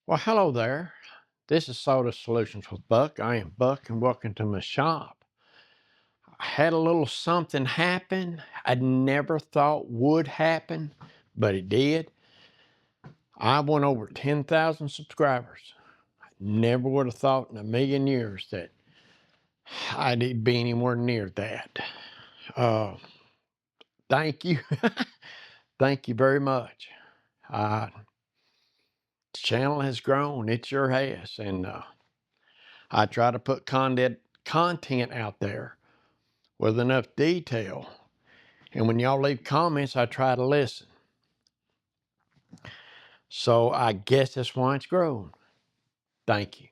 Well, hello there. This is Soda Solutions with Buck. I am Buck and welcome to my shop. I had a little something happen I never thought would happen, but it did. I went over 10,000 subscribers. I never would have thought in a million years that I'd be anywhere near that. Uh, Thank you. Thank you very much. The channel has grown. It sure has. And I try to put content out there with enough detail. And when y'all leave comments, I try to listen. So I guess that's why it's grown. Thank you.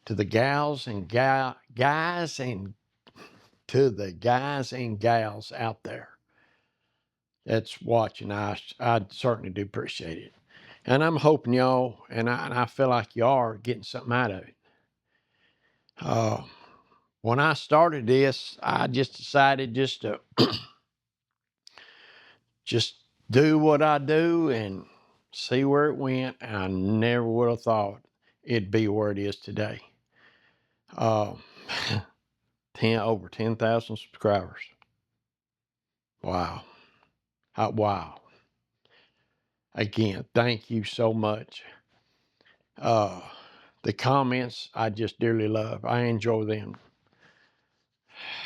To the gals and guys and to the guys and gals out there that's watching, I certainly do appreciate it. And I'm hoping y'all, and I feel like y'all are getting something out of it. When I started this, I just decided just to just do what I do and see where it went. I never would have thought it'd be where it is today. Uh, over 10,000 subscribers. Wow. Wow. Again, thank you so much. The comments I just dearly love. I enjoy them.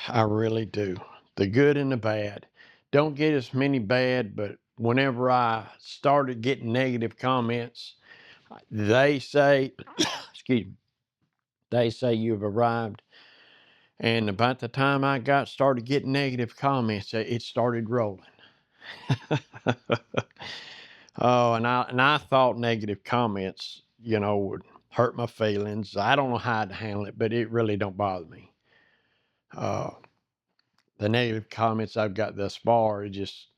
I really do. The good and the bad. Don't get as many bad, but whenever I started getting negative comments, they say, excuse me, they say you've arrived. And about the time I started getting negative comments, it started rolling. Oh, and I thought negative comments, would hurt my feelings. I don't know how to handle it, but it really don't bother me. The negative comments I've got thus far, it is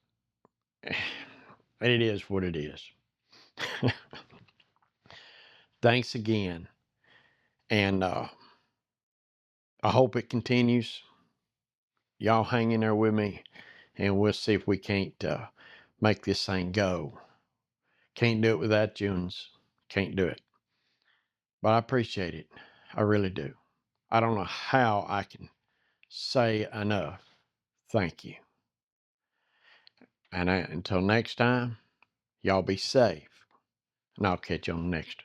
what it is. Thanks again. And I hope it continues. Y'all hang in there with me, and we'll see if we can't make this thing go. Can't do it without Junes. Can't do it. But I appreciate it. I really do. I don't know how I can say enough. Thank you. And until next time, y'all be safe. And I'll catch you on the next.